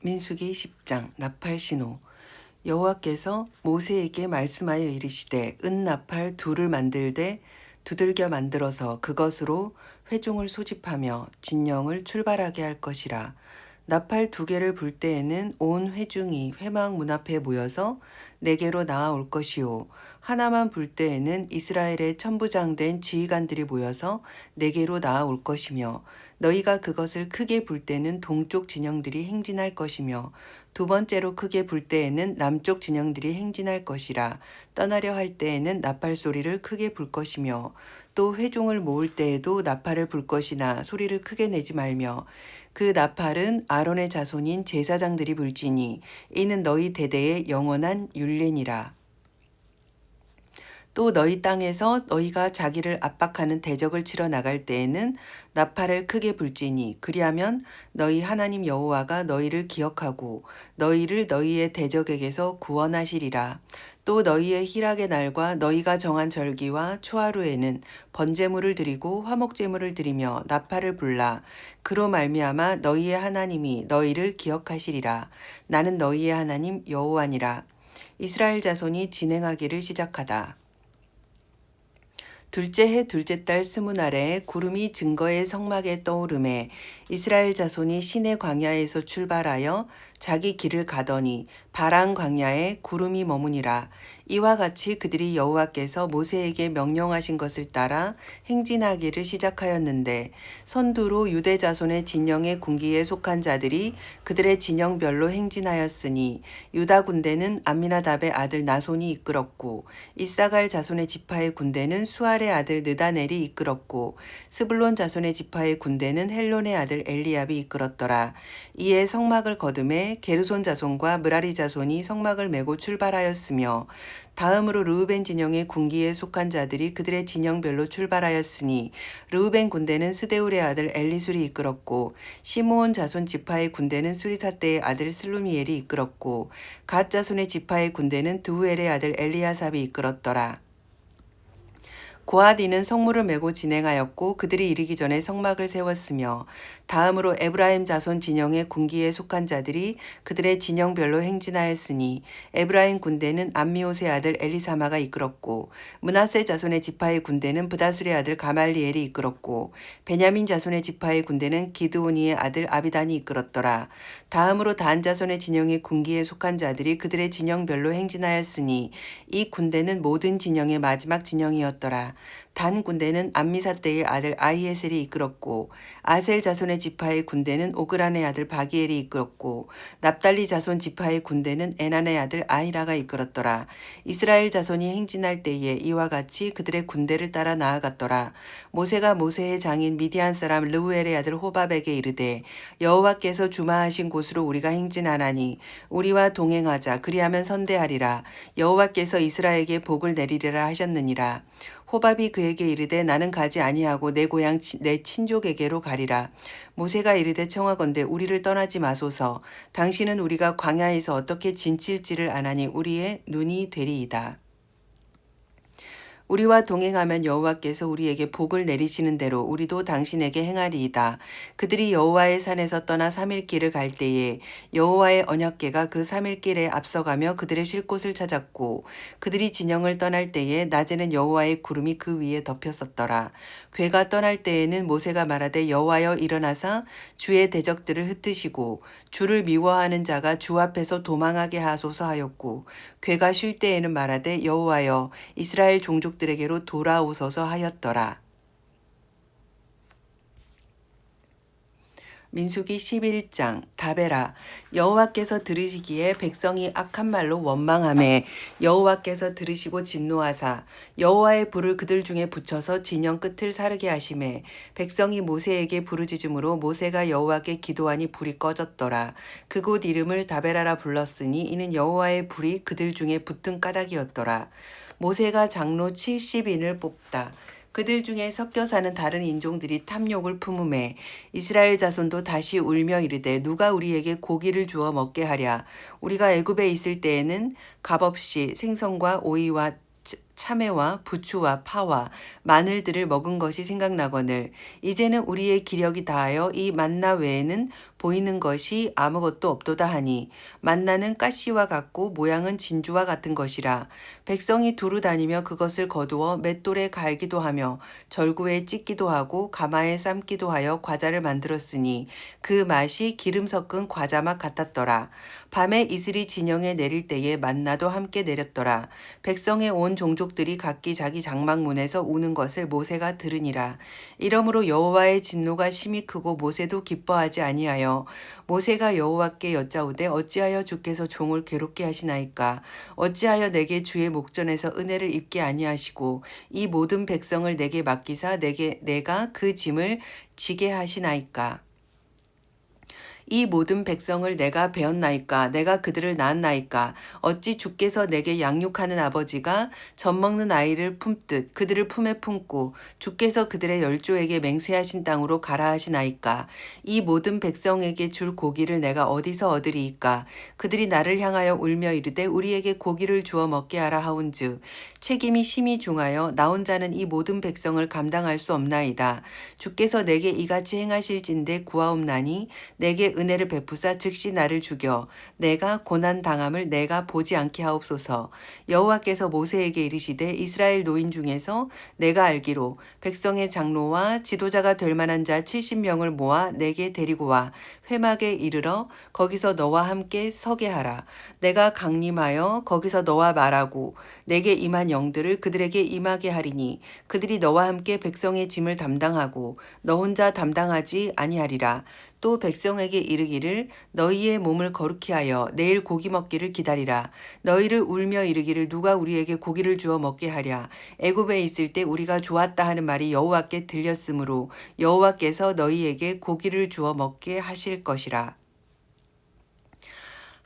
민수기 10장 나팔신호. 여호와께서 모세에게 말씀하여 이르시되 은 나팔 둘을 만들되 두들겨 만들어서 그것으로 회중을 소집하며 진영을 출발하게 할 것이라. 나팔 두 개를 불 때에는 온 회중이 회막 문 앞에 모여서 내게로 나아올 것이요, 하나만 불 때에는 이스라엘의 천부장된 지휘관들이 모여서 내게로 나아올 것이며, 너희가 그것을 크게 불 때는 동쪽 진영들이 행진할 것이며, 두 번째로 크게 불 때에는 남쪽 진영들이 행진할 것이라. 떠나려 할 때에는 나팔 소리를 크게 불 것이며, 또 회중을 모을 때에도 나팔을 불 것이나 소리를 크게 내지 말며, 그 나팔은 아론의 자손인 제사장들이 불지니 이는 너희 대대의 영원한 율례니라. 또 너희 땅에서 너희가 자기를 압박하는 대적을 치러 나갈 때에는 나팔을 크게 불지니 그리하면 너희 하나님 여호와가 너희를 기억하고 너희를 너희의 대적에게서 구원하시리라. 또 너희의 희락의 날과 너희가 정한 절기와 초하루에는 번제물을 드리고 화목제물을 드리며 나팔을 불라. 그로 말미암아 너희의 하나님이 너희를 기억하시리라. 나는 너희의 하나님 여호와니라. 이스라엘 자손이 진행하기를 시작하다. 둘째 해 둘째 달 20날에 구름이 증거의 성막에 떠오르매 이스라엘 자손이 시내 광야에서 출발하여 자기 길을 가더니 바란 광야에 구름이 머무니라. 이와 같이 그들이 여호와께서 모세에게 명령하신 것을 따라 행진하기를 시작하였는데, 선두로 유대 자손의 진영의 군기에 속한 자들이 그들의 진영별로 행진하였으니 유다 군대는 암미나답의 아들 나손이 이끌었고, 이사갈 자손의 지파의 군대는 수알의 아들 느다넬이 이끌었고, 스불론 자손의 지파의 군대는 헬론의 아들 엘리압이 이끌었더라. 이에 성막을 거두매 게르손 자손과 므라리 자손이 성막을 메고 출발하였으며, 다음으로 르우벤 진영의 군기에 속한 자들이 그들의 진영별로 출발하였으니 르우벤 군대는 스데울의 아들 엘리술이 이끌었고, 시므온 자손 지파의 군대는 수리사떼의 아들 슬루미엘이 이끌었고, 갓 자손의 지파의 군대는 드우엘의 아들 엘리아삽이 이끌었더라. 고하디는 성물을 메고 진행하였고 그들이 이르기 전에 성막을 세웠으며, 다음으로 에브라임 자손 진영의 군기에 속한 자들이 그들의 진영별로 행진하였으니 에브라임 군대는 암미옷의 아들 엘리사마가 이끌었고, 므낫세 자손의 지파의 군대는 브다술의 아들 가말리엘이 이끌었고, 베냐민 자손의 지파의 군대는 기드오니의 아들 아비단이 이끌었더라. 다음으로 단 자손의 진영의 군기에 속한 자들이 그들의 진영별로 행진하였으니 이 군대는 모든 진영의 마지막 진영이었더라. 단 군대는 암미사떼의 아들 아히에셀이 이끌었고, 아셀 자손의 지파의 군대는 오그란의 아들 바기엘이 이끌었고, 납달리 자손 지파의 군대는 에난의 아들 아히라가 이끌었더라. 이스라엘 자손이 행진할 때에 이와 같이 그들의 군대를 따라 나아갔더라. 모세가 모세의 장인 미디안 사람 르우엘의 아들 호밥에게 이르되, 여호와께서 주마하신 곳으로 우리가 행진하나니 우리와 동행하자. 그리하면 선대하리라. 여호와께서 이스라엘에게 복을 내리리라 하셨느니라. 호밥이 그에게 이르되 나는 가지 아니하고 내 고향 내 친족에게로 가리라. 모세가 이르되 청하건대 우리를 떠나지 마소서. 당신은 우리가 광야에서 어떻게 진칠지를 아나니 우리의 눈이 되리이다. 우리와 동행하면 여호와께서 우리에게 복을 내리시는 대로 우리도 당신에게 행하리이다. 그들이 여호와의 산에서 떠나 3일 길을 갈 때에 여호와의 언약궤가 그 3일 길에 앞서가며 그들의 쉴 곳을 찾았고, 그들이 진영을 떠날 때에 낮에는 여호와의 구름이 그 위에 덮였었더라. 궤가 떠날 때에는 모세가 말하되 여호와여 일어나사 주의 대적들을 흩으시고 주를 미워하는 자가 주 앞에서 도망하게 하소서 하였고, 궤가 쉴 때에는 말하되 여호와여 이스라엘 종족들에게로 돌아오소서 하였더라. 민수기 11장 다베라. 여호와께서 들으시기에 백성이 악한 말로 원망하매 여호와께서 들으시고 진노하사 여호와의 불을 그들 중에 붙여서 진영 끝을 사르게 하시매 백성이 모세에게 부르짖음으로 모세가 여호와께 기도하니 불이 꺼졌더라. 그곳 이름을 다베라라 불렀으니 이는 여호와의 불이 그들 중에 붙은 까닭이었더라. 모세가 장로 70인을 뽑다. 그들 중에 섞여 사는 다른 인종들이 탐욕을 품음에 이스라엘 자손도 다시 울며 이르되 누가 우리에게 고기를 주어 먹게 하랴. 우리가 애굽에 있을 때에는 값없이 생선과 오이와 참외와 부추와 파와 마늘들을 먹은 것이 생각나거늘 이제는 우리의 기력이 다하여 이 만나 외에는 보이는 것이 아무것도 없도다 하니 만나는 가시와 같고 모양은 진주와 같은 것이라 백성이 두루 다니며 그것을 거두어 맷돌에 갈기도 하며 절구에 찢기도 하고 가마에 삶기도 하여 과자를 만들었으니 그 맛이 기름 섞은 과자 맛 같았더라. 밤에 이슬이 진영에 내릴 때에 만나도 함께 내렸더라. 백성의 온 종족들이 각기 자기 장막문에서 우는 것을 모세가 들으니라. 이러므로 여호와의 진노가 심히 크고 모세도 기뻐하지 아니하여 모세가 여호와께 여짜오되 어찌하여 주께서 종을 괴롭게 하시나이까 어찌하여 내게 주의 목전에서 은혜를 입게 아니하시고 이 모든 백성을 내게 맡기사 내가 그 짐을 지게 하시나이까 이 모든 백성을 내가 배웠나이까 내가 그들을 낳았나이까 어찌 주께서 내게 양육하는 아버지가 젖먹는 아이를 품듯 그들을 품에 품고 주께서 그들의 열조에게 맹세하신 땅으로 가라 하시나이까 이 모든 백성에게 줄 고기를 내가 어디서 얻으리이까 그들이 나를 향하여 울며 이르되 우리에게 고기를 주어 먹게 하라 하온즉 책임이 심히 중하여 나 혼자는 이 모든 백성을 감당할 수 없나이다 주께서 내게 이같이 행하실진대 구하옵나니 내게 은혜를 베푸사 즉시 나를 죽여 내가 고난 당함을 내가 보지 않게 하옵소서. 여호와께서 모세에게 이르시되 이스라엘 노인 중에서 내가 알기로 백성의 장로와 지도자가 될 만한 자 70명을 모아 내게 데리고 와 회막에 이르러 거기서 너와 함께 서게 하라. 내가 강림하여 거기서 너와 말하고 내게 임한 영들을 그들에게 임하게 하리니 그들이 너와 함께 백성의 짐을 담당하고 너 혼자 담당하지 아니하리라. 또 백성에게 이르기를 너희의 몸을 거룩히 하여 내일 고기 먹기를 기다리라. 너희를 울며 이르기를 누가 우리에게 고기를 주어 먹게 하랴. 애굽에 있을 때 우리가 좋았다 하는 말이 여호와께 들렸으므로 여호와께서 너희에게 고기를 주어 먹게 하실 것이라.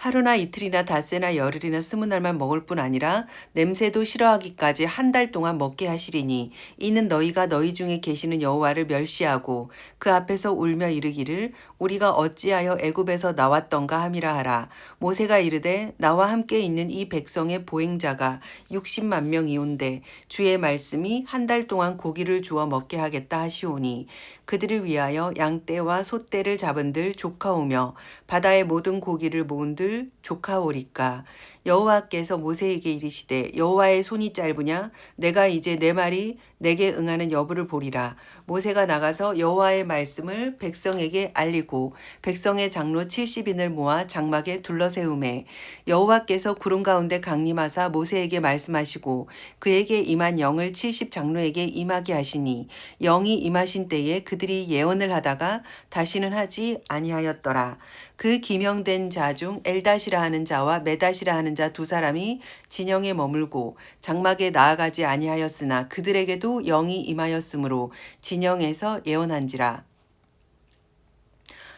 하루나 이틀이나 닷새나 열흘이나 20날만 먹을 뿐 아니라 냄새도 싫어하기까지 한 달 동안 먹게 하시리니 이는 너희가 너희 중에 계시는 여호와를 멸시하고 그 앞에서 울며 이르기를 우리가 어찌하여 애굽에서 나왔던가 함이라 하라. 모세가 이르되 나와 함께 있는 이 백성의 보행자가 60만 명이온데 주의 말씀이 한 달 동안 고기를 주어 먹게 하겠다 하시오니 그들을 위하여 양떼와 소떼를 잡은들 조카오며 바다의 모든 고기를 모은들 조카오리까. 여호와께서 모세에게 이르시되 여호와의 손이 짧으냐 내가 이제 내 말이 내게 응하는 여부를 보리라. 모세가 나가서 여호와의 말씀을 백성에게 알리고 백성의 장로 70인을 모아 장막에 둘러세우매 여호와께서 구름 가운데 강림하사 모세에게 말씀하시고 그에게 임한 영을 70 장로에게 임하게 하시니 영이 임하신 때에 그들이 예언을 하다가 다시는 하지 아니하였더라. 그 기명된 자 중 엘다시라 하는 자와 메다시라 하는 자 두 사람이 진영에 머물고 장막에 나아가지 아니하였으나 그들에게도 영이 임하였으므로 진영에서 예언한지라.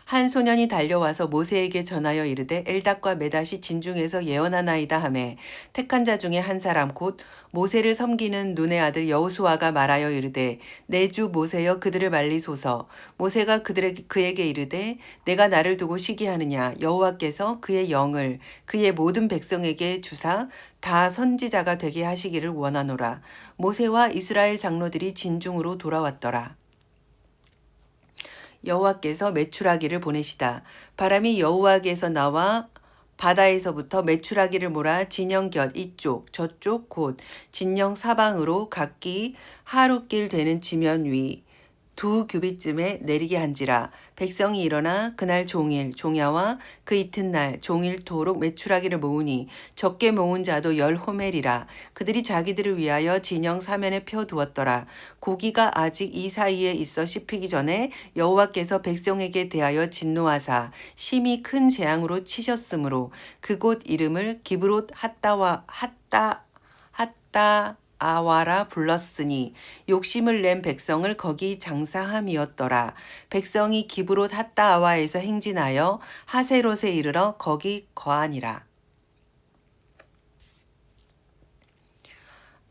한 소년이 달려와서 모세에게 전하여 이르되 엘닷과 메닷이 진중에서 예언하나이다 하매 택한 자 중에 한 사람 곧 모세를 섬기는 눈의 아들 여호수아가 말하여 이르되 내 주 모세여 그들을 말리소서. 모세가 그에게 이르되 내가 나를 두고 시기하느냐 여호와께서 그의 영을 그의 모든 백성에게 주사 다 선지자가 되게 하시기를 원하노라. 모세와 이스라엘 장로들이 진중으로 돌아왔더라. 여호와께서 메추라기를 보내시다. 바람이 여호와께서 나와 바다에서부터 메추라기를 몰아 진영 곁 이쪽 저쪽 곧 진영 사방으로 각기 하룻길 되는 지면 위 2규빗쯤에 내리게 한지라. 백성이 일어나 그날 종일 종야와 그 이튿날 종일토록 메추라기를 모으니 적게 모은 자도 10호멜이라. 그들이 자기들을 위하여 진영 사면에 펴두었더라. 고기가 아직 이 사이에 있어 씹히기 전에 여호와께서 백성에게 대하여 진노하사 심히 큰 재앙으로 치셨으므로 그곳 이름을 기브롯 아와라 불렀으니 욕심을 낸 백성을 거기 장사함이었더라. 백성이 기브롯 핫다아와에서 행진하여 하세롯에 이르러 거기 거하니라.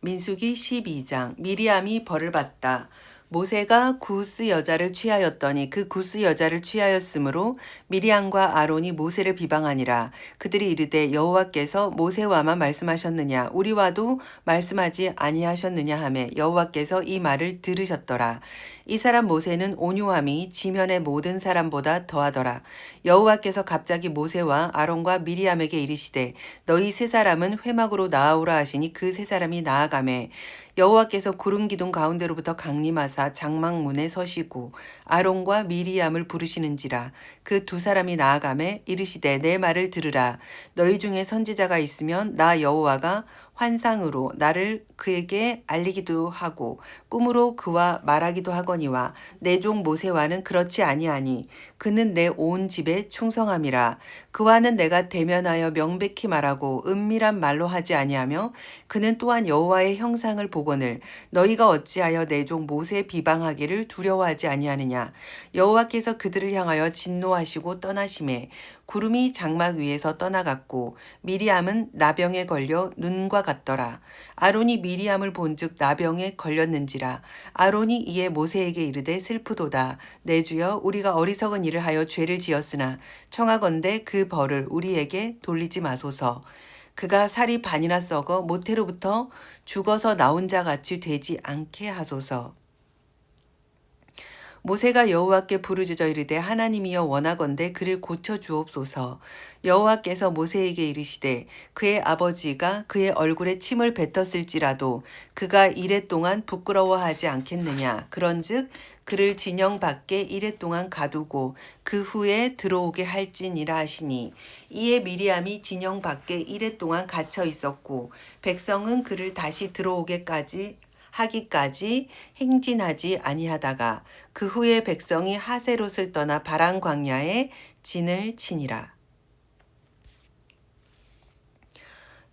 민수기 12장. 미리암이 벌을 받다. 모세가 구스 여자를 취하였더니 그 구스 여자를 취하였으므로 미리암과 아론이 모세를 비방하니라. 그들이 이르되 여호와께서 모세와만 말씀하셨느냐 우리와도 말씀하지 아니하셨느냐 하매 여호와께서 이 말을 들으셨더라. 이 사람 모세는 온유함이 지면의 모든 사람보다 더하더라. 여호와께서 갑자기 모세와 아론과 미리암에게 이르시되 너희 세 사람은 회막으로 나아오라 하시니 그 세 사람이 나아가매 여호와께서 구름 기둥 가운데로부터 강림하사 장막문에 서시고 아론과 미리암을 부르시는지라. 그 두 사람이 나아가매 이르시되 내 말을 들으라. 너희 중에 선지자가 있으면 나 여호와가 환상으로 나를 그에게 알리기도 하고 꿈으로 그와 말하기도 하거니와 내 종 모세와는 그렇지 아니하니 그는 내 온 집에 충성함이라. 그와는 내가 대면하여 명백히 말하고 은밀한 말로 하지 아니하며 그는 또한 여호와의 형상을 보거늘 너희가 어찌하여 내 종 모세 비방하기를 두려워하지 아니하느냐. 여호와께서 그들을 향하여 진노하시고 떠나심에 구름이 장막 위에서 떠나갔고 미리암은 나병에 걸려 눈과 같더라. 아론이 미리암을 본즉 나병에 걸렸는지라. 아론이 이에 모세에게 이르되 슬프도다. 내 주여 우리가 어리석은 일을 하여 죄를 지었으나 청하건대 그 벌을 우리에게 돌리지 마소서. 그가 살이 반이나 썩어 모태로부터 죽어서 나온 자 같이 되지 않게 하소서. 모세가 여호와께 부르짖어 이르되 하나님이여 원하건대 그를 고쳐 주옵소서. 여호와께서 모세에게 이르시되 그의 아버지가 그의 얼굴에 침을 뱉었을지라도 그가 이레 동안 부끄러워하지 않겠느냐. 그런즉 그를 진영 밖에 이레 동안 가두고 그 후에 들어오게 할지니라 하시니 이에 미리암이 진영 밖에 이레 동안 갇혀 있었고 백성은 그를 다시 들어오게까지 하기까지 행진하지 아니하다가 그 후에 백성이 하세롯을 떠나 바란 광야에 진을 치니라.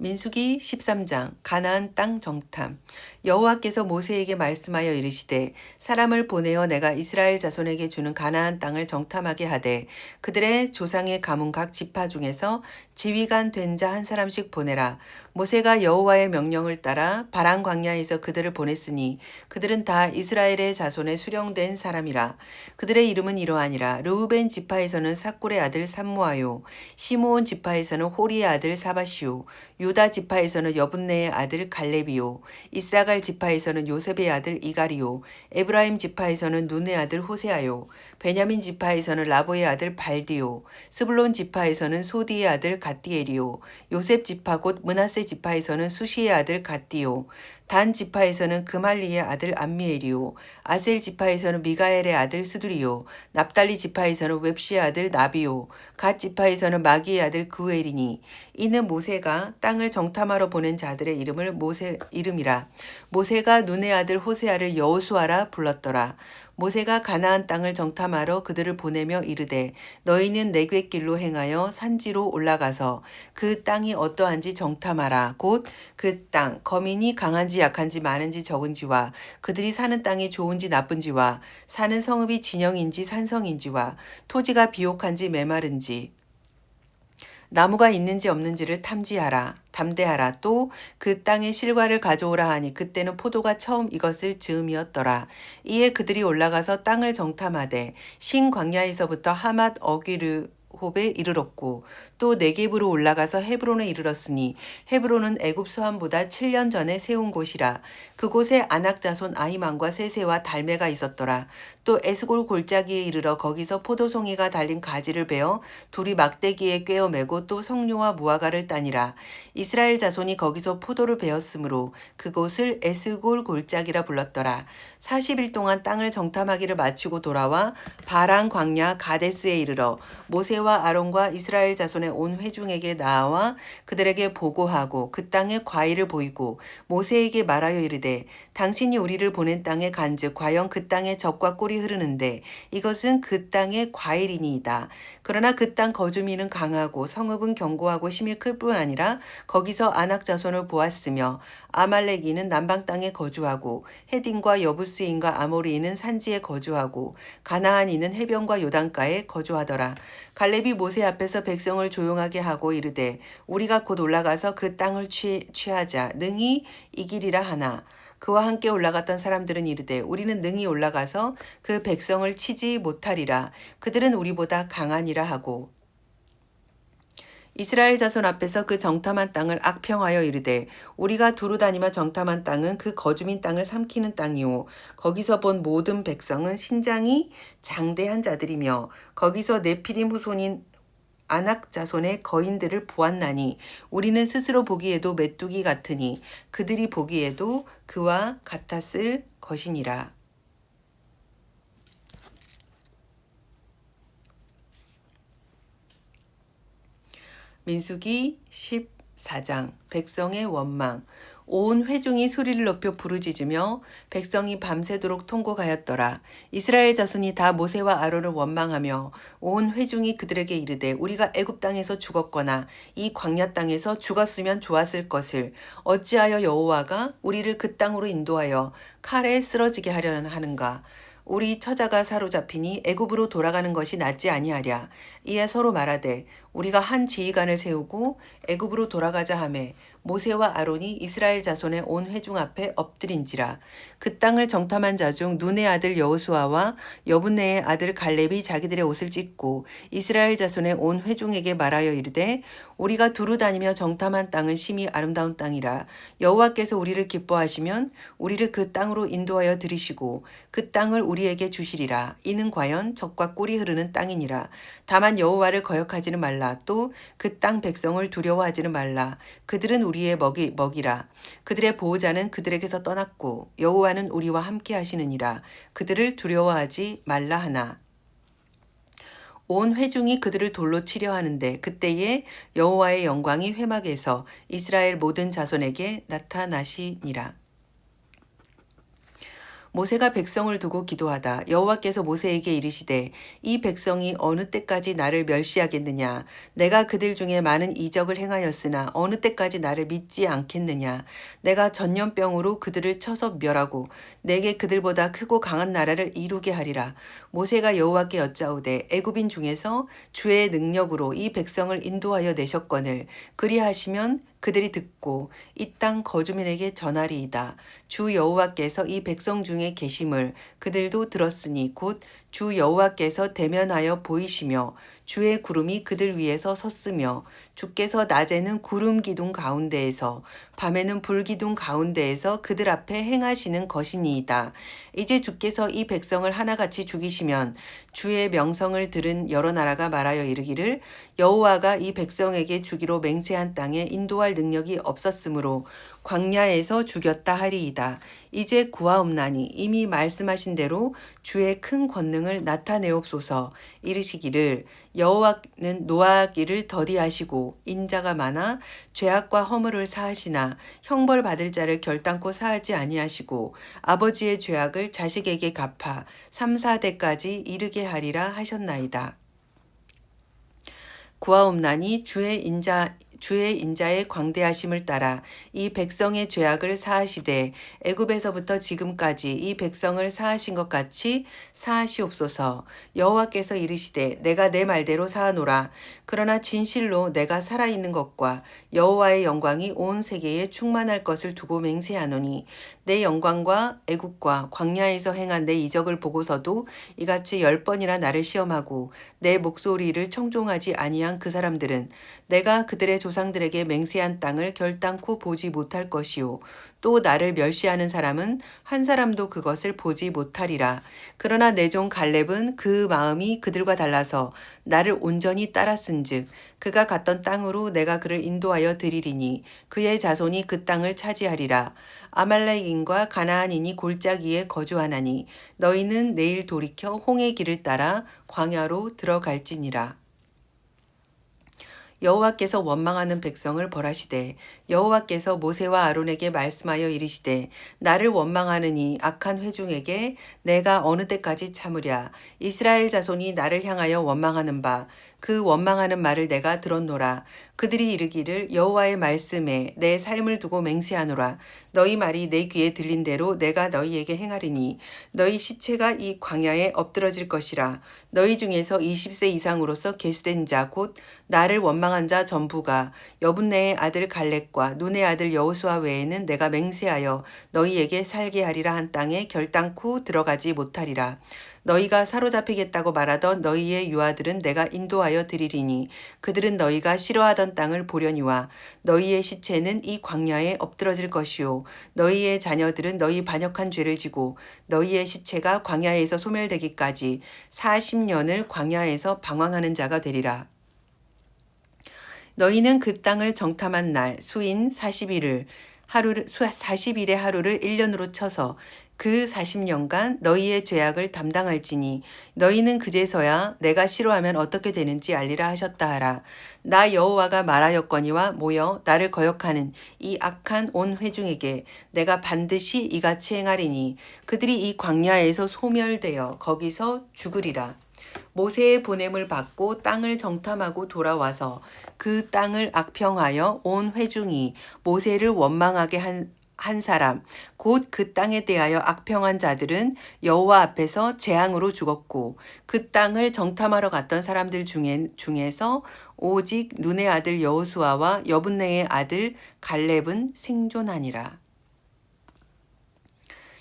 민수기 13장 가나안 땅 정탐. 여호와께서 모세에게 말씀하여 이르시되 사람을 보내어 내가 이스라엘 자손에게 주는 가나안 땅을 정탐하게 하되 그들의 조상의 가문 각 지파 중에서 지휘관 된 자 한 사람씩 보내라. 모세가 여호와의 명령을 따라 바란 광야에서 그들을 보냈으니 그들은 다 이스라엘의 자손에 수령된 사람이라. 그들의 이름은 이러하니라. 르우벤 지파에서는 삭굴의 아들 삼무아요. 시므온 지파에서는 호리의 아들 사바시오. 유다 지파에서는 여분네의 아들 갈렙이요. 이사갈 지파에서는 요셉의 아들 이갈이요. 에브라임 지파에서는 눈의 아들 호세아요. 베냐민 지파에서는 라보의 아들 발디요. 스불론 지파에서는 소디의 아들 갓디엘이요. 요셉 지파 곧 므낫세 지파에서는 수시의 아들 갓디요. 단 지파에서는 그말리의 아들 암미엘이요. 아셀 지파에서는 미가엘의 아들 스두리요. 납달리 지파에서는 웹시의 아들 나비요. 갓 지파에서는 마기의 아들 그우엘이니 이는 모세가 땅을 정탐하러 보낸 자들의 이름을 모세 이름이라. 모세가 눈의 아들 호세아를 여호수아라 불렀더라. 모세가 가나안 땅을 정탐하러 그들을 보내며 이르되 너희는 내굣길로 행하여 산지로 올라가서 그 땅이 어떠한지 정탐하라. 곧 그 땅 거민이 강한지 약한지 많은지 적은지와 그들이 사는 땅이 좋은지 나쁜지와 사는 성읍이 진영인지 산성인지와 토지가 비옥한지 메마른지 나무가 있는지 없는지를 탐지하라. 담대하라. 또 그 땅의 실과를 가져오라 하니 그때는 포도가 처음 이것을 즈음이었더라. 이에 그들이 올라가서 땅을 정탐하되 신 광야에서부터 하맛 어기르 홉에 이르렀고 또 네겝으로 올라가서 헤브론에 이르렀으니 헤브론은 애굽 수함보다 7년 전에 세운 곳이라. 그곳에 아낙 자손 아히만과 세세와 달메가 있었더라. 또 에스골 골짜기에 이르러 거기서 포도송이가 달린 가지를 베어 둘이 막대기에 꿰어 매고 또 성료와 무화과를 따니라. 이스라엘 자손이 거기서 포도를 베었으므로 그곳을 에스골 골짜기라 불렀더라. 40일 동안 땅을 정탐하기를 마치고 돌아와 바란 광야 가데스에 이르러 모세와 아론과 이스라엘 자손의 온 회중에게 나와 그들에게 보고하고 그 땅의 과일을 보이고 모세에게 말하여 이르되 당신이 우리를 보낸 땅에 간즉 과연 그 땅에 젖과 꿀이 흐르는데 이것은 그 땅의 과일이니이다. 그러나 그 땅 거주민은 강하고 성읍은 견고하고 힘이 클 뿐 아니라 거기서 아낙 자손을 보았으며 아말렉인은 남방 땅에 거주하고 헤딘과 여부스인과 아모리인은 산지에 거주하고 가나안인은 해변과 요단가에 거주하더라. 갈렙이 모세 앞에서 백성을 조용하게 하고 이르되 우리가 곧 올라가서 그 땅을 취하자 능히 이기리라 하나 그와 함께 올라갔던 사람들은 이르되 우리는 능히 올라가서 그 백성을 치지 못하리라. 그들은 우리보다 강하니라 하고 이스라엘 자손 앞에서 그 정탐한 땅을 악평하여 이르되 우리가 두루 다니며 정탐한 땅은 그 거주민 땅을 삼키는 땅이요 거기서 본 모든 백성은 신장이 장대한 자들이며 거기서 네피림 후손인 아낙 자손의 거인들을 보았나니 우리는 스스로 보기에도 메뚜기 같으니 그들이 보기에도 그와 같았을 것이니라. 민수기 14장 백성의 원망. 온 회중이 소리를 높여 부르짖으며 백성이 밤새도록 통곡하였더라. 이스라엘 자손이 다 모세와 아론을 원망하며 온 회중이 그들에게 이르되 우리가 애굽 땅에서 죽었거나 이 광야 땅에서 죽었으면 좋았을 것을 어찌하여 여호와가 우리를 그 땅으로 인도하여 칼에 쓰러지게 하려는 하는가. 우리 처자가 사로잡히니 애굽으로 돌아가는 것이 낫지 아니하랴. 이에 서로 말하되 우리가 한 지휘관을 세우고 애굽으로 돌아가자 하매 모세와 아론이 이스라엘 자손의 온 회중 앞에 엎드린지라. 그 땅을 정탐한 자 중 눈의 아들 여호수아와 여분네의 아들 갈렙이 자기들의 옷을 찢고 이스라엘 자손의 온 회중에게 말하여 이르되 우리가 두루 다니며 정탐한 땅은 심히 아름다운 땅이라. 여호와께서 우리를 기뻐하시면 우리를 그 땅으로 인도하여 들이시고 그 땅을 우리에게 주시리라. 이는 과연 젖과 꿀이 흐르는 땅이니라. 다만 여호와를 거역하지는 말라. 또 그 땅 백성을 두려워하지는 말라. 그들은 우리의 먹이라. 그들의 보호자는 그들에게서 떠났고 여호와는 우리와 함께 하시느니라. 그들을 두려워하지 말라 하나. 온 회중이 그들을 돌로 치려 하는데 그때에 여호와의 영광이 회막에서 이스라엘 모든 자손에게 나타나시니라. 모세가 백성을 두고 기도하다 여호와께서 모세에게 이르시되 이 백성이 어느 때까지 나를 멸시하겠느냐. 내가 그들 중에 많은 이적을 행하였으나 어느 때까지 나를 믿지 않겠느냐. 내가 전염병으로 그들을 쳐서 멸하고 내게 그들보다 크고 강한 나라를 이루게 하리라. 모세가 여호와께 여짜오되 애굽인 중에서 주의 능력으로 이 백성을 인도하여 내셨거늘 그리하시면 그들이 듣고 이 땅 거주민에게 전하리이다. 주 여호와께서 이 백성 중에 계심을 그들도 들었으니 곧 주 여호와께서 대면하여 보이시며 주의 구름이 그들 위에서 섰으며 주께서 낮에는 구름 기둥 가운데에서 밤에는 불 기둥 가운데에서 그들 앞에 행하시는 것이니이다. 이제 주께서 이 백성을 하나같이 죽이시면 주의 명성을 들은 여러 나라가 말하여 이르기를 여호와가 이 백성에게 주기로 맹세한 땅에 인도할 능력이 없었으므로 광야에서 죽였다 하리이다. 이제 구하옵나니 이미 말씀하신 대로 주의 큰 권능을 나타내옵소서. 이르시기를 여호와는 노하기를 더디하시고 인자가 많아 죄악과 허물을 사하시나 형벌 받을 자를 결단코 사하지 아니하시고 아버지의 죄악을 자식에게 갚아 3, 4대까지 이르게 하리라 하셨나이다. 구하옵나니 주의 인자의 광대하심을 따라 이 백성의 죄악을 사하시되 애굽에서부터 지금까지 이 백성을 사하신 것 같이 사하시옵소서. 여호와께서 이르시되 내가 내 말대로 사하노라. 그러나 진실로 내가 살아있는 것과 여호와의 영광이 온 세계에 충만할 것을 두고 맹세하노니 내 영광과 애굽과 광야에서 행한 내 이적을 보고서도 이같이 10번이나 나를 시험하고 내 목소리를 청종하지 아니한 그 사람들은 내가 그들의 조상들에게 맹세한 땅을 결단코 보지 못할 것이요 또 나를 멸시하는 사람은 한 사람도 그것을 보지 못하리라. 그러나 내 종 갈렙은 그 마음이 그들과 달라서 나를 온전히 따랐은즉 그가 갔던 땅으로 내가 그를 인도하여 드리리니 그의 자손이 그 땅을 차지하리라. 아말렉인과 가나안인이 골짜기에 거주하나니 너희는 내일 돌이켜 홍해 길을 따라 광야로 들어갈지니라. 여호와께서 원망하는 백성을 벌하시되 여호와께서 모세와 아론에게 말씀하여 이르시되 나를 원망하느니 악한 회중에게 내가 어느 때까지 참으랴. 이스라엘 자손이 나를 향하여 원망하는 바 그 원망하는 말을 내가 들었노라. 그들이 이르기를 여호와의 말씀에 내 삶을 두고 맹세하노라. 너희 말이 내 귀에 들린 대로 내가 너희에게 행하리니 너희 시체가 이 광야에 엎드러질 것이라. 너희 중에서 20세 이상으로서 계수된 자 곧 나를 원망한 자 전부가 여분네의 아들 갈렙과 눈의 아들 여호수아 외에는 내가 맹세하여 너희에게 살게 하리라 한 땅에 결단코 들어가지 못하리라. 너희가 사로잡히겠다고 말하던 너희의 유아들은 내가 인도하여 드리리니 그들은 너희가 싫어하던 땅을 보려니와 너희의 시체는 이 광야에 엎드러질 것이요 너희의 자녀들은 너희 반역한 죄를 지고 너희의 시체가 광야에서 소멸되기까지 40년을 광야에서 방황하는 자가 되리라. 너희는 그 땅을 정탐한 날 수인 40일의 하루를 1년으로 쳐서 그 40년간 너희의 죄악을 담당할지니 너희는 그제서야 내가 싫어하면 어떻게 되는지 알리라 하셨다 하라. 나 여호와가 말하였거니와 모여 나를 거역하는 이 악한 온 회중에게 내가 반드시 이같이 행하리니 그들이 이 광야에서 소멸되어 거기서 죽으리라. 모세의 보냄을 받고 땅을 정탐하고 돌아와서 그 땅을 악평하여 온 회중이 모세를 원망하게 한 사람 곧 그 땅에 대하여 악평한 자들은 여호와 앞에서 재앙으로 죽었고 그 땅을 정탐하러 갔던 사람들 중에서 오직 눈의 아들 여호수아와 여분네의 아들 갈렙은 생존하니라.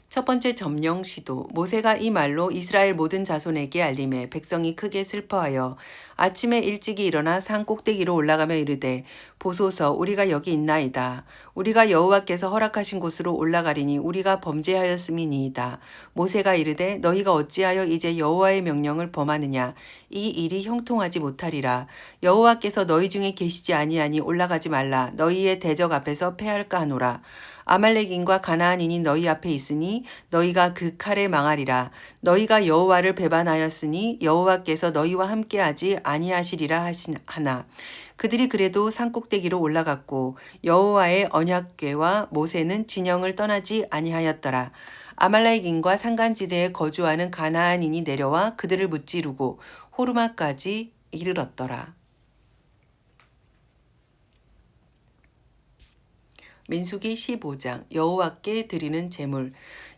첫 번째 점령 시도. 모세가 이 말로 이스라엘 모든 자손에게 알림해 백성이 크게 슬퍼하여 아침에 일찍이 일어나 산 꼭대기로 올라가며 이르되 보소서 우리가 여기 있나이다. 우리가 여호와께서 허락하신 곳으로 올라가리니 우리가 범죄하였음이니이다. 모세가 이르되 너희가 어찌하여 이제 여호와의 명령을 범하느냐. 이 일이 형통하지 못하리라. 여호와께서 너희 중에 계시지 아니하니 올라가지 말라. 너희의 대적 앞에서 패할까 하노라. 아말렉인과 가나안인이 너희 앞에 있으니 너희가 그 칼에 망하리라. 너희가 여호와를 배반하였으니 여호와께서 너희와 함께하지 아니하시리라 하나. 그들이 그래도 산꼭대기로 올라갔고 여호와의 언약궤와 모세는 진영을 떠나지 아니하였더라. 아말렉인과 산간지대에 거주하는 가나안인이 내려와 그들을 무찌르고 호르마까지 이르렀더라. 민수기 15장 여호와께 드리는 제물.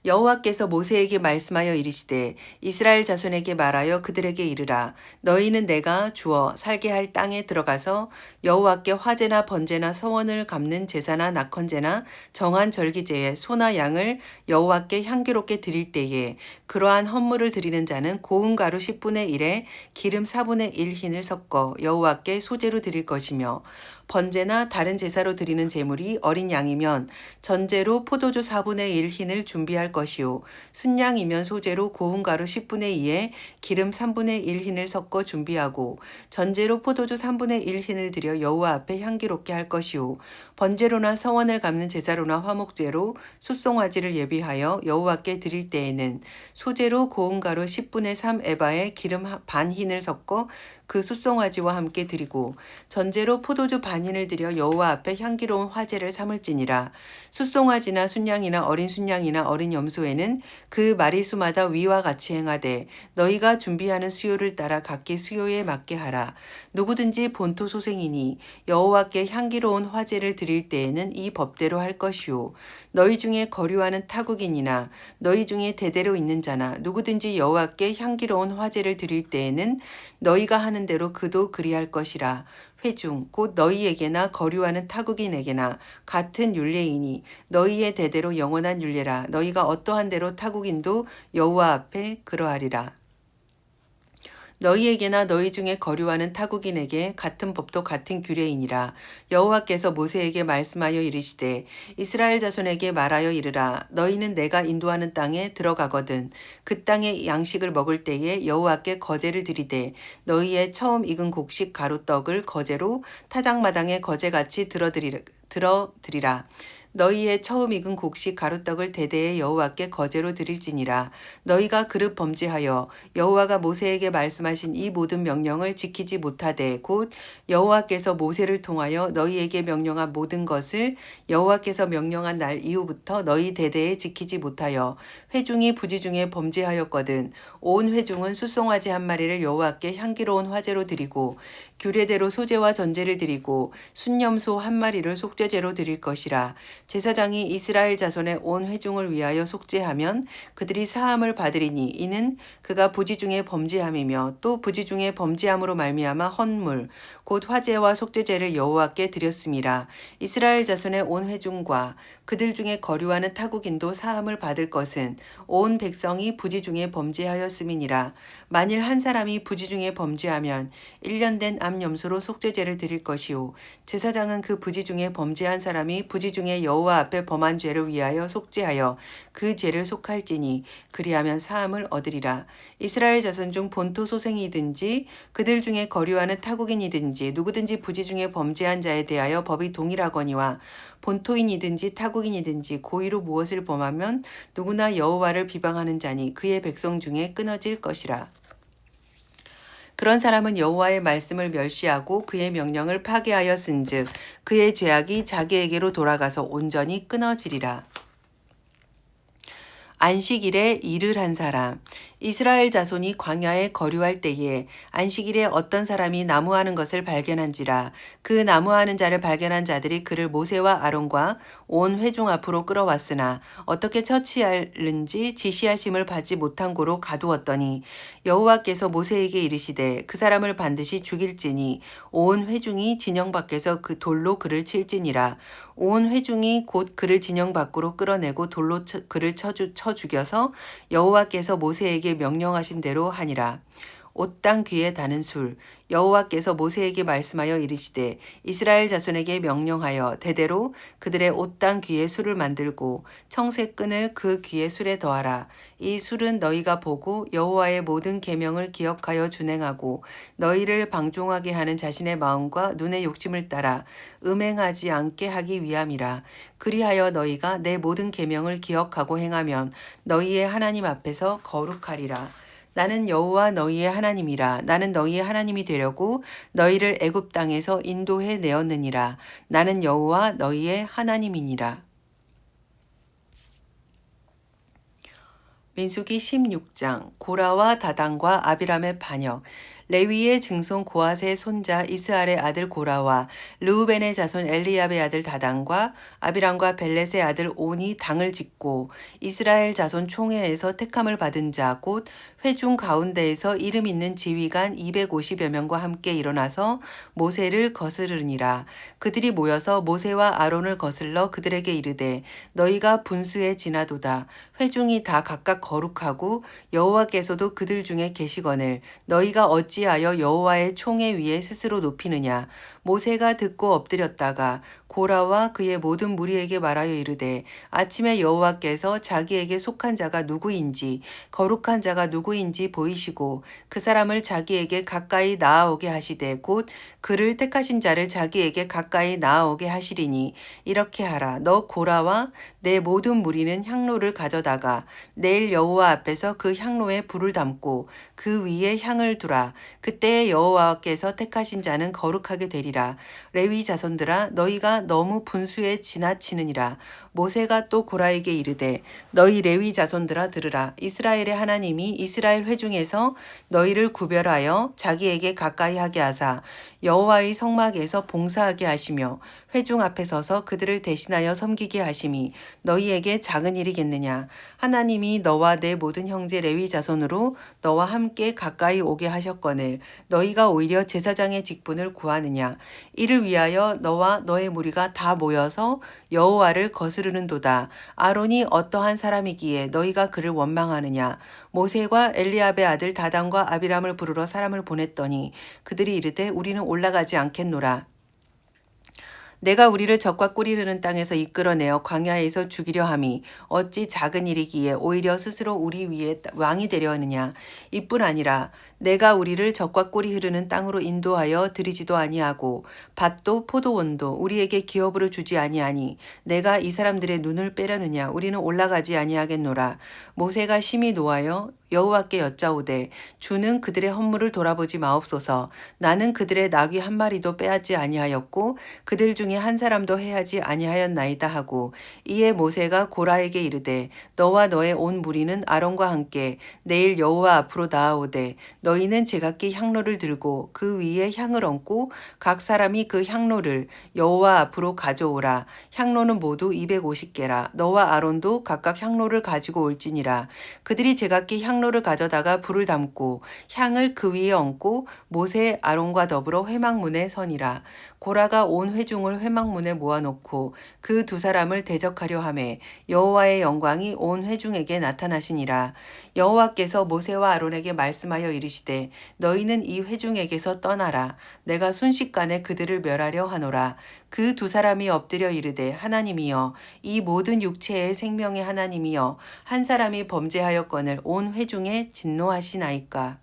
여호와께서 모세에게 말씀하여 이르시되 이스라엘 자손에게 말하여 그들에게 이르라. 너희는 내가 주어 살게 할 땅에 들어가서 여호와께 화제나 번제나 서원을 갚는 제사나 낙헌제나 정한 절기제에 소나 양을 여호와께 향기롭게 드릴 때에 그러한 헌물을 드리는 자는 고운 가루 10분의 1에 기름 4분의 1 흰을 섞어 여호와께 소제로 드릴 것이며 번제나 다른 제사로 드리는 제물이 어린 양이면 전제로 포도주 4분의 1 흰을 준비할 것이요 순양이면 소제로 고운 가루 10분의 2에 기름 3분의 1 흰을 섞어 준비하고 전제로 포도주 3분의 1 흰을 드려 여호와 앞에 향기롭게 할 것이요 번제로나 서원을 갚는 제사로나 화목제로 숫송아지를 예비하여 여호와께 드릴 때에는 소제로 고운 가루 10분의 3 에바에 기름 반 흰을 섞어 그 숫송아지와 함께 드리고 전제로 포도주 반흰을 드려 여호와 앞에 향기로운 화제를 삼을지니라. 숫송아지나 순양이나 어린 순양이나 어린 염소에는 그 마리수마다 위와 같이 행하되 너희가 준비하는 수요를 따라 각기 수요에 맞게 하라. 누구든지 본토 소생이니 여호와께 향기로운 화제를 드릴 때에는 이 법대로 할 것이요 너희 중에 거류하는 타국인이나 너희 중에 대대로 있는 자나 누구든지 여호와께 향기로운 화제를 드릴 때에는 너희가 하는 대로 그도 그리할 것이라. 회중 곧 너희에게나 거류하는 타국인에게나 같은 율례이니 너희의 대대로 영원한 율례라. 너희가 어떠한 대로 타국인도 여호와 앞에 그러하리라. 너희에게나 너희 중에 거류하는 타국인에게 같은 법도 같은 규례이니라. 여호와께서 모세에게 말씀하여 이르시되 이스라엘 자손에게 말하여 이르라. 너희는 내가 인도하는 땅에 들어가거든 그 땅의 양식을 먹을 때에 여호와께 거제를 드리되 너희의 처음 익은 곡식 가루떡을 거제로 타작마당에 거제같이 들어드리라. 너희의 처음 익은 곡식 가루떡을 대대에 여호와께 거제로 드릴지니라. 너희가 그릇 범죄하여 여호와가 모세에게 말씀하신 이 모든 명령을 지키지 못하되 곧 여호와께서 모세를 통하여 너희에게 명령한 모든 것을 여호와께서 명령한 날 이후부터 너희 대대에 지키지 못하여 회중이 부지 중에 범죄하였거든 온 회중은 숫송아지 한 마리를 여호와께 향기로운 화제로 드리고 규례대로 소제와 전제를 드리고 순염소 한 마리를 속죄제로 드릴 것이라. 제사장이 이스라엘 자손의 온 회중을 위하여 속죄하면 그들이 사함을 받으리니 이는 그가 부지 중에 범죄함이며 또 부지 중에 범죄함으로 말미암아 헌물 곧 화제와 속죄제를 여호와께 드렸음이라. 이스라엘 자손의 온 회중과 그들 중에 거류하는 타국인도 사함을 받을 것은 온 백성이 부지 중에 범죄하였음이니라. 만일 한 사람이 부지 중에 범죄하면 1년 된 암 염소로 속죄제를 드릴 것이요 제사장은 그 부지 중에 범죄한 사람이 부지 중에 여호와 앞에 범한 죄를 위하여 속죄하여 그 죄를 속할지니 그리하면 사함을 얻으리라. 이스라엘 자손 중 본토 소생이든지 그들 중에 거류하는 타국인이든지 누구든지 부지 중에 범죄한 자에 대하여 법이 동일하거니와 본토인이든지 타국인이든지 고의로 무엇을 범하면 누구나 여호와를 비방하는 자니 그의 백성 중에 끊어질 것이라. 그런 사람은 여호와의 말씀을 멸시하고 그의 명령을 파괴하였은즉 그의 죄악이 자기에게로 돌아가서 온전히 끊어지리라. 안식일에 일을 한 사람. 이스라엘 자손이 광야에 거류할 때에 안식일에 어떤 사람이 나무하는 것을 발견한지라. 그 나무하는 자를 발견한 자들이 그를 모세와 아론과 온 회중 앞으로 끌어왔으나 어떻게 처치하는지 지시하심을 받지 못한 고로 가두었더니 여호와께서 모세에게 이르시되 그 사람을 반드시 죽일지니 온 회중이 진영 밖에서 그 돌로 그를 칠지니라. 온 회중이 곧 그를 진영 밖으로 끌어내고 돌로 그를 쳐 죽여서 여호와께서 모세에게 명령하신 대로 하니라. 옷당 귀에 다는 술. 여호와께서 모세에게 말씀하여 이르시되 이스라엘 자손에게 명령하여 대대로 그들의 옷당 귀에 술을 만들고 청색 끈을 그 귀에 술에 더하라. 이 술은 너희가 보고 여호와의 모든 계명을 기억하여 준행하고 너희를 방종하게 하는 자신의 마음과 눈의 욕심을 따라 음행하지 않게 하기 위함이라. 그리하여 너희가 내 모든 계명을 기억하고 행하면 너희의 하나님 앞에서 거룩하리라. 나는 여호와 너희의 하나님이라. 나는 너희의 하나님이 되려고 너희를 애굽 땅에서 인도해 내었느니라. 나는 여호와 너희의 하나님이니라. 민수기 16장. 고라와 다단과 아비람의 반역. 레위의 증손 고앗의 손자 이스알의 아들 고라와 르우벤의 자손 엘리압의 아들 다단과 아비람과 벨렛의 아들 온이 당을 짓고 이스라엘 자손 총회에서 택함을 받은 자 곧 회중 가운데에서 이름 있는 지휘관 250여 명과 함께 일어나서 모세를 거스르니라. 그들이 모여서 모세와 아론을 거슬러 그들에게 이르되 너희가 분수에 지나도다. 회중이 다 각각 거룩하고 여호와께서도 그들 중에 계시거늘 너희가 어찌하여 여호와의 총회 위에 스스로 높이느냐. 모세가 듣고 엎드렸다가 고라와 그의 모든 무리에게 말하여 이르되 아침에 여호와께서 자기에게 속한 자가 누구인지 거룩한 자가 누구인지 보이시고 그 사람을 자기에게 가까이 나아오게 하시되 곧 그를 택하신 자를 자기에게 가까이 나아오게 하시리니 이렇게 하라. 너 고라와 내 모든 무리는 향로를 가져다가 내일 여호와 앞에서 그 향로에 불을 담고 그 위에 향을 두라. 그때에 여호와께서 택하신 자는 거룩하게 되리라. 레위 자손들아 너희가 너무 분수에 지나치느니라. 모세가 또 고라에게 이르되 너희 레위 자손들아 들으라. 이스라엘의 하나님이 이스라엘 회중에서 너희를 구별하여 자기에게 가까이 하게 하사 여호와의 성막에서 봉사하게 하시며 회중 앞에 서서 그들을 대신하여 섬기게 하심이 너희에게 작은 일이겠느냐. 하나님이 너와 내 모든 형제 레위 자손으로 너와 함께 가까이 오게 하셨거늘 너희가 오히려 제사장의 직분을 구하느냐. 이를 위하여 너와 너의 무리가 다 모여서 여호와를 거스르는도다. 아론이 어떠한 사람이기에 너희가 그를 원망하느냐. 모세와 엘리압의 아들 다단과 아비람을 부르러 사람을 보냈더니 그들이 이르되 우리는 올라가지 않겠노라. 내가 우리를 적과 꿀이 흐르는 땅에서 이끌어내어 광야에서 죽이려 함이 어찌 작은 일이기에 오히려 스스로 우리 위에 왕이 되려 하느냐. 이뿐 아니라 내가 우리를 적과 꿀이 흐르는 땅으로 인도하여 들이지도 아니하고 밭도 포도원도 우리에게 기업으로 주지 아니하니 내가 이 사람들의 눈을 빼려느냐. 우리는 올라가지 아니하겠노라. 모세가 심히 노하여 여호와께 여짜오되 주는 그들의 헌물을 돌아보지 마옵소서. 나는 그들의 나귀 한 마리도 빼앗지 아니하였고 그들 중에 한 사람도 해하지 아니하였나이다 하고 이에 모세가 고라에게 이르되 너와 너의 온 무리는 아론과 함께 내일 여호와 앞으로 나아오되 너희는 제각기 향로를 들고 그 위에 향을 얹고 각 사람이 그 향로를 여호와 앞으로 가져오라. 향로는 모두 250개라. 너와 아론도 각각 향로를 가지고 올지니라. 그들이 제각기 향로를 가져다가 불을 담고 향을 그 위에 얹고 모세 아론과 더불어 회막문에 서니라. 고라가 온 회중을 회막문에 모아놓고 그 두 사람을 대적하려 하매 여호와의 영광이 온 회중에게 나타나시니라. 여호와께서 모세와 아론에게 말씀하여 이르시되 너희는 이 회중에게서 떠나라. 내가 순식간에 그들을 멸하려 하노라. 그 두 사람이 엎드려 이르되 하나님이여 이 모든 육체의 생명의 하나님이여 한 사람이 범죄하였거늘 온 회중에 진노하시나이까.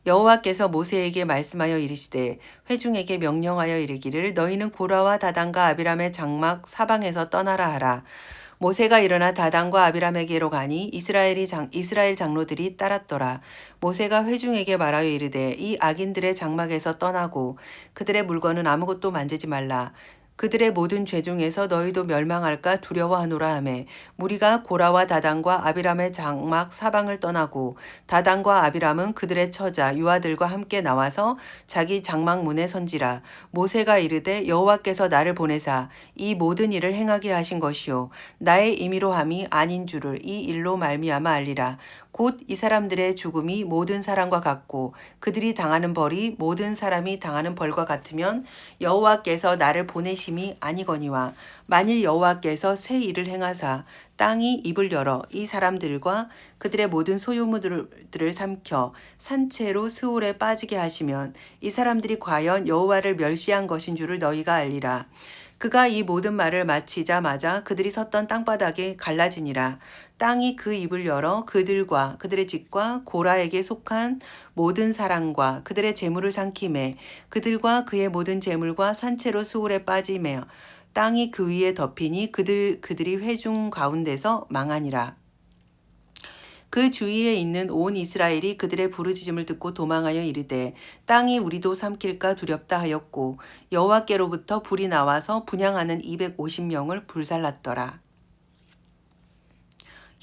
여호와께서 모세에게 말씀하여 이르시되 회중에게 명령하여 이르기를 너희는 고라와 다단과 아비람의 장막 사방에서 떠나라 하라. 모세가 일어나 다단과 아비람에게로 가니 이스라엘 장로들이 따랐더라. 모세가 회중에게 말하여 이르되 이 악인들의 장막에서 떠나고 그들의 물건은 아무것도 만지지 말라. 그들의 모든 죄 중에서 너희도 멸망할까 두려워하노라 하매 무리가 고라와 다단과 아비람의 장막 사방을 떠나고 다단과 아비람은 그들의 처자 유아들과 함께 나와서 자기 장막 문에 선지라. 모세가 이르되 여호와께서 나를 보내사 이 모든 일을 행하게 하신 것이요 나의 임의로 함이 아닌 줄을 이 일로 말미암아 알리라. 곧 이 사람들의 죽음이 모든 사람과 같고 그들이 당하는 벌이 모든 사람이 당하는 벌과 같으면 여호와께서 나를 보내심이 아니거니와 만일 여호와께서 새 일을 행하사 땅이 입을 열어 이 사람들과 그들의 모든 소유물들을 삼켜 산채로 스올에 빠지게 하시면 이 사람들이 과연 여호와를 멸시한 것인 줄을 너희가 알리라. 그가 이 모든 말을 마치자마자 그들이 섰던 땅바닥에 갈라지니라. 땅이 그 입을 열어 그들과 그들의 집과 고라에게 속한 모든 사람과 그들의 재물을 삼키매 그들과 그의 모든 재물과 산채로 스올에 빠지며 땅이 그 위에 덮이니 그들이 회중 가운데서 망하니라. 그 주위에 있는 온 이스라엘이 그들의 부르짖음을 듣고 도망하여 이르되 땅이 우리도 삼킬까 두렵다 하였고 여호와께로부터 불이 나와서 분향하는 250명을 불살랐더라.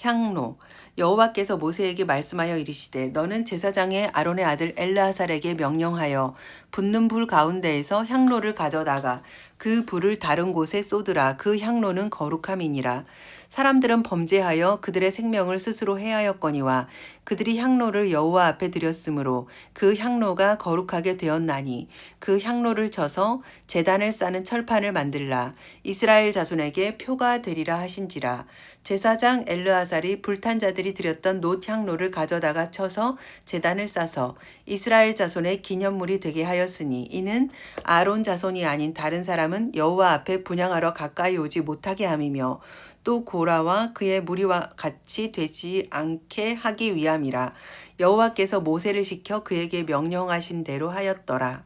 향로 여호와께서 모세에게 말씀하여 이르시되 너는 제사장의 아론의 아들 엘르아살에게 명령하여 붙는 불 가운데에서 향로를 가져다가 그 불을 다른 곳에 쏟으라. 그 향로는 거룩함이니라. 사람들은 범죄하여 그들의 생명을 스스로 해하였거니와 그들이 향로를 여호와 앞에 드렸으므로 그 향로가 거룩하게 되었나니 그 향로를 쳐서 제단을 싸는 철판을 만들라. 이스라엘 자손에게 표가 되리라 하신지라. 제사장 엘르아살이 불탄 자들이 드렸던 놋 향로를 가져다가 쳐서 제단을 싸서 이스라엘 자손의 기념물이 되게 하였으니 이는 아론 자손이 아닌 다른 사람은 여호와 앞에 분향하러 가까이 오지 못하게 함이며 또 고라와 그의 무리와 같이 되지 않게 하기 위함이라. 여호와께서 모세를 시켜 그에게 명령하신 대로 하였더라.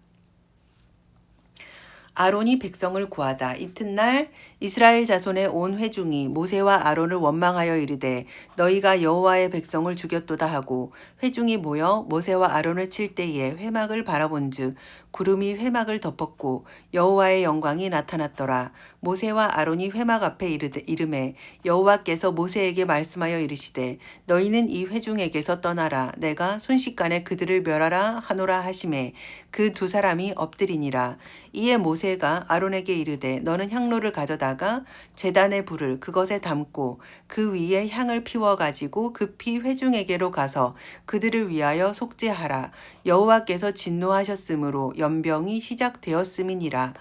아론이 백성을 구하다. 이튿날 이스라엘 자손의 온 회중이 모세와 아론을 원망하여 이르되 너희가 여호와의 백성을 죽였도다 하고 회중이 모여 모세와 아론을 칠 때에 회막을 바라본즉 구름이 회막을 덮었고 여호와의 영광이 나타났더라. 모세와 아론이 회막 앞에 이르매 여호와께서 모세에게 말씀하여 이르시되 너희는 이 회중에게서 떠나라. 내가 순식간에 그들을 멸하라 하노라 하시매 그 두 사람이 엎드리니라. 이에 모세가 아론에게 이르되 너는 향로를 가져다가 제단의 불을 그것에 담고 그 위에 향을 피워 가지고 급히 회중에게로 가서 그들을 위하여 속죄하라. 여호와께서 진노하셨으므로 연병이 시작되었음이니라.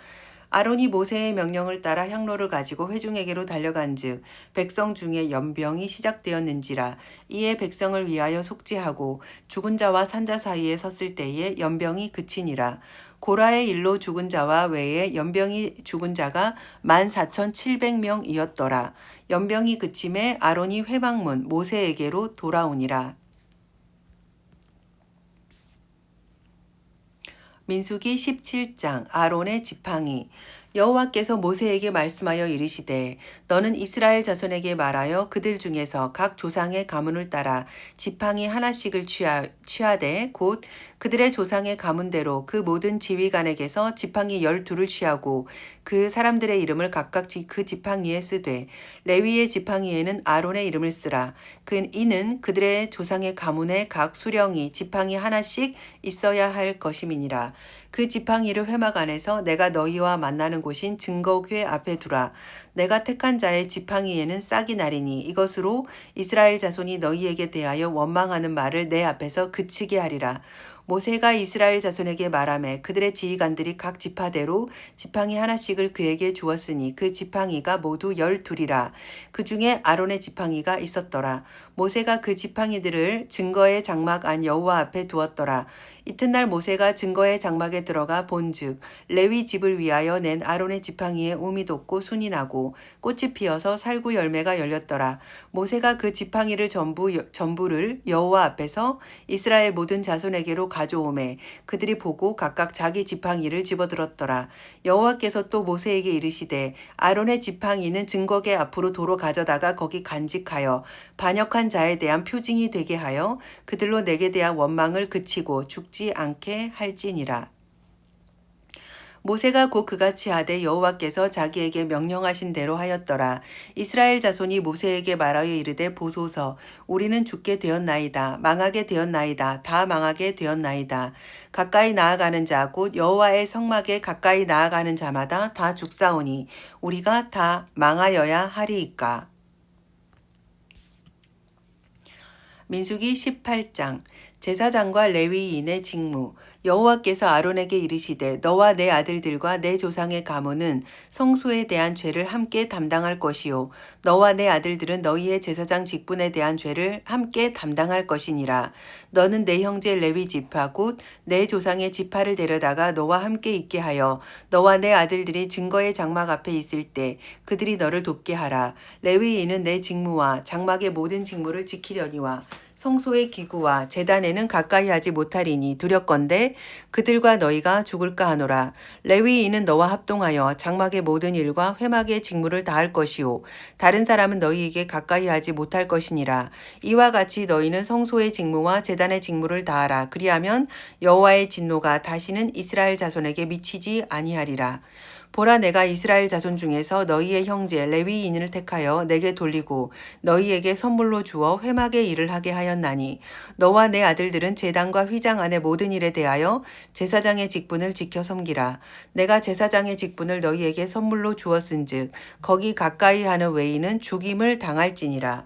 아론이 모세의 명령을 따라 향로를 가지고 회중에게로 달려간즉 백성 중에 연병이 시작되었는지라. 이에 백성을 위하여 속죄하고 죽은 자와 산자 사이에 섰을 때에 연병이 그치니라. 고라의 일로 죽은 자와 외에 연병이 죽은 자가 14,700명이었더라. 연병이 그침에 아론이 회막문 모세에게로 돌아오니라. 민수기 17장 아론의 지팡이. 여호와께서 모세에게 말씀하여 이르시되 너는 이스라엘 자손에게 말하여 그들 중에서 각 조상의 가문을 따라 지팡이 하나씩을 취하되 곧 그들의 조상의 가문대로 그 모든 지휘관에게서 지팡이 12를 취하고 그 사람들의 이름을 각각 그 지팡이에 쓰되 레위의 지팡이에는 아론의 이름을 쓰라. 이는 그들의 조상의 가문에 각 수령이 지팡이 하나씩 있어야 할 것임이니라. 그 지팡이를 회막 안에서 내가 너희와 만나는 곳인 증거궤 앞에 두라. 내가 택한 자의 지팡이에는 싹이 나리니 이것으로 이스라엘 자손이 너희에게 대하여 원망하는 말을 내 앞에서 그치게 하리라. 모세가 이스라엘 자손에게 말하매 그들의 지휘관들이 각 지파대로 지팡이 하나씩을 그에게 주었으니 그 지팡이가 모두 12이라. 그 중에 아론의 지팡이가 있었더라. 모세가 그 지팡이들을 증거의 장막 안 여호와 앞에 두었더라. 이튿날 모세가 증거의 장막에 들어가 본즉 레위 집을 위하여 낸 아론의 지팡이에 움이 돋고 순이 나고 꽃이 피어서 살구 열매가 열렸더라. 모세가 그 지팡이를 전부를 여호와 앞에서 이스라엘 모든 자손에게로 가져오매 그들이 보고 각각 자기 지팡이를 집어들었더라. 여호와께서 또 모세에게 이르시되 아론의 지팡이는 증거궤 앞으로 도로 가져다가 거기 간직하여 반역한 자에 대한 표징이 되게 하여 그들로 내게 대한 원망을 그치고 죽지 않게 할지니라. 모세가 곧 그같이 하되 여호와께서 자기에게 명령하신 대로 하였더라. 이스라엘 자손이 모세에게 말하여 이르되 보소서 우리는 죽게 되었나이다. 망하게 되었나이다. 다 망하게 되었나이다. 가까이 나아가는 자 곧 여호와의 성막에 가까이 나아가는 자마다 다 죽사오니 우리가 다 망하여야 하리이까. 민수기 18장 제사장과 레위인의 직무. 여호와께서 아론에게 이르시되 너와 내 아들들과 내 조상의 가문은 성소에 대한 죄를 함께 담당할 것이요 너와 내 아들들은 너희의 제사장 직분에 대한 죄를 함께 담당할 것이니라. 너는 내 형제 레위 지파 곧 내 조상의 지파를 데려다가 너와 함께 있게 하여 너와 내 아들들이 증거의 장막 앞에 있을 때 그들이 너를 돕게 하라. 레위인은 내 직무와 장막의 모든 직무를 지키려니와 성소의 기구와 제단에는 가까이 하지 못하리니 두렵건대 그들과 너희가 죽을까 하노라. 레위인은 너와 합동하여 장막의 모든 일과 회막의 직무를 다할 것이요 다른 사람은 너희에게 가까이 하지 못할 것이니라. 이와 같이 너희는 성소의 직무와 제단의 직무를 다하라. 그리하면 여호와의 진노가 다시는 이스라엘 자손에게 미치지 아니하리라. 보라 내가 이스라엘 자손 중에서 너희의 형제 레위인을 택하여 내게 돌리고 너희에게 선물로 주어 회막의 일을 하게 하였나니 너와 내 아들들은 제단과 휘장 안의 모든 일에 대하여 제사장의 직분을 지켜 섬기라. 내가 제사장의 직분을 너희에게 선물로 주었은즉 거기 가까이 하는 외인은 죽임을 당할지니라.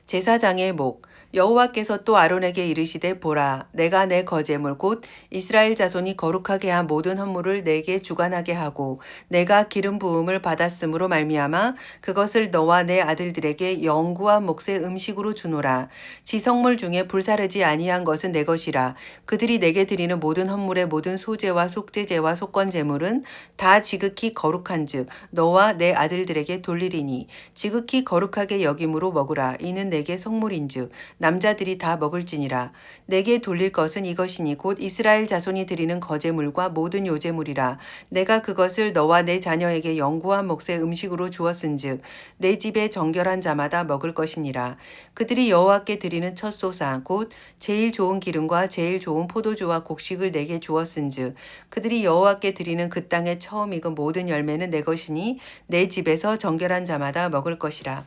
제사장의 목. 여호와께서 또 아론에게 이르시되 보라 내가 내 거제물 곧 이스라엘 자손이 거룩하게 한 모든 헌물을 내게 주관하게 하고 내가 기름 부음을 받았으므로 말미암아 그것을 너와 내 아들들에게 영구한 몫의 음식으로 주노라. 지성물 중에 불사르지 아니한 것은 내 것이라. 그들이 내게 드리는 모든 헌물의 모든 소제와 속죄제와 속건제물은 다 지극히 거룩한즉 너와 내 아들들에게 돌리리니 지극히 거룩하게 여김으로 먹으라. 이는 내게 성물인즉 남자들이 다 먹을지니라. 내게 돌릴 것은 이것이니 곧 이스라엘 자손이 드리는 거제물과 모든 요제물이라. 내가 그것을 너와 내 자녀에게 영구한 몫의 음식으로 주었은즉 내 집에 정결한 자마다 먹을 것이니라. 그들이 여호와께 드리는 첫 소사 곧 제일 좋은 기름과 제일 좋은 포도주와 곡식을 내게 주었은즉 그들이 여호와께 드리는 그 땅에 처음 익은 모든 열매는 내 것이니 내 집에서 정결한 자마다 먹을 것이라.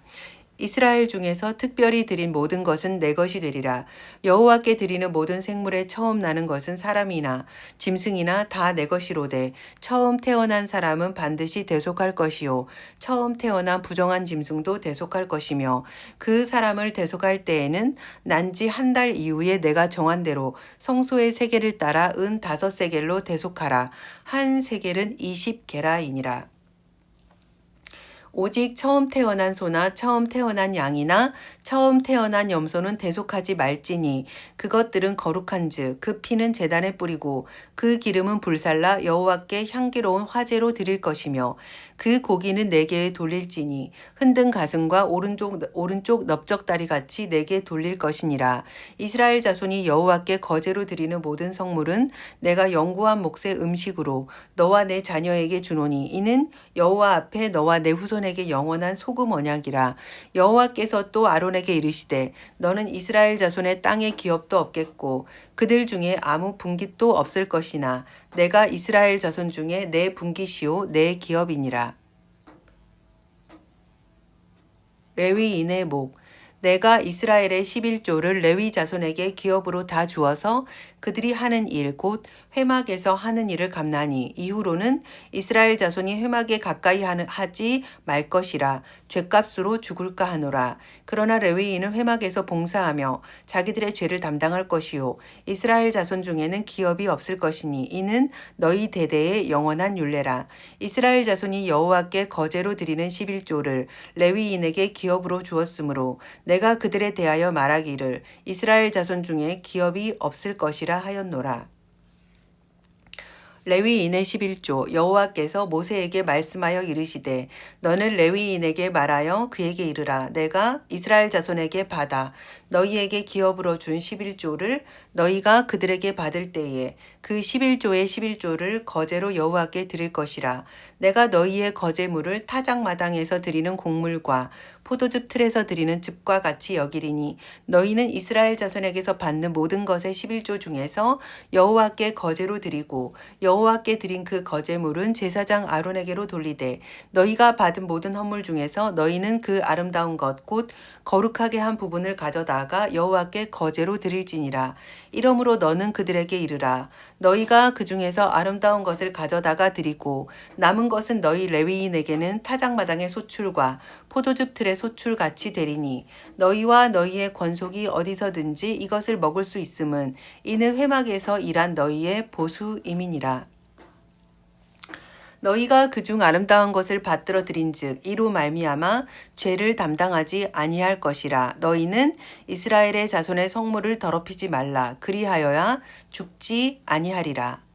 이스라엘 중에서 특별히 드린 모든 것은 내 것이 되리라. 여호와께 드리는 모든 생물에 처음 나는 것은 사람이나 짐승이나 다 내 것이로되 처음 태어난 사람은 반드시 대속할 것이요 처음 태어난 부정한 짐승도 대속할 것이며 그 사람을 대속할 때에는 난 지 한 달 이후에 내가 정한 대로 성소의 세겔을 따라 은 5세겔로 대속하라. 한 세겔은 20게라이니라. 오직 처음 태어난 소나 처음 태어난 양이나 처음 태어난 염소는 대속하지 말지니 그것들은 거룩한즉 그 피는 제단에 뿌리고 그 기름은 불살라 여호와께 향기로운 화제로 드릴 것이며 그 고기는 네개에 돌릴지니 흔든 가슴과 오른쪽 넓적다리 같이 네개 돌릴 것이니라. 이스라엘 자손이 여호와께 거제로 드리는 모든 성물은 내가 영구한 몫의 음식으로 너와 내 자녀에게 주노니 이는 여호와 앞에 너와 내 후손에게 영원한 소금 언약이라. 여호와께서 또 아론에게 이르시되 너는 이스라엘 자손의 땅에 기업도 없겠고 그들 중에 아무 분깃도 없을 것이나 내가 이스라엘 자손 중에 내 분깃이요 내 기업이니라. 레위인의 목 내가 이스라엘의 11조를 레위 자손에게 기업으로 다 주어서 그들이 하는 일 곧 회막에서 하는 일을 갚나니 이후로는 이스라엘 자손이 회막에 가까이 하지 말 것이라 죗값으로 죽을까 하노라. 그러나 레위인은 회막에서 봉사하며 자기들의 죄를 담당할 것이요 이스라엘 자손 중에는 기업이 없을 것이니 이는 너희 대대의 영원한 율례라. 이스라엘 자손이 여호와께 거제로 드리는 11조를 레위인에게 기업으로 주었으므로 내가 그들에 대하여 말하기를 이스라엘 자손 중에 기업이 없을 것이라 하였노라. 레위인의 11조 여호와께서 모세에게 말씀하여 이르시되 너는 레위인에게 말하여 그에게 이르라. 내가 이스라엘 자손에게 받아 너희에게 기업으로 준 11조를 너희가 그들에게 받을 때에 그 11조의 11조를 거제로 여호와께 드릴 것이라. 내가 너희의 거제물을 타작마당에서 드리는 곡물과 포도즙 틀에서 드리는 즙과 같이 여기리니 너희는 이스라엘 자손에게서 받는 모든 것의 11조 중에서 여호와께 거제로 드리고 여호와께 드린 그 거제물은 제사장 아론에게로 돌리되 너희가 받은 모든 헌물 중에서 너희는 그 아름다운 것 곧 거룩하게 한 부분을 가져다가 여호와께 거제로 드릴지니라. 이러므로 너는 그들에게 이르라. 너희가 그 중에서 아름다운 것을 가져다가 드리고 남은 것은 너희 레위인에게는 타작마당의 소출과 포도즙 틀의 소출 같이 되리니 너희와 너희의 권속이 어디서든지 이것을 먹을 수 있음은 이는 회막에서 일한 너희의 보수임이니라. 너희가 그중 아름다운 것을 받들어 드린즉 이로 말미암아 죄를 담당하지 아니할 것이라. 너희는 이스라엘의 자손의 성물을 더럽히지 말라. 그리하여야 죽지 아니하리라.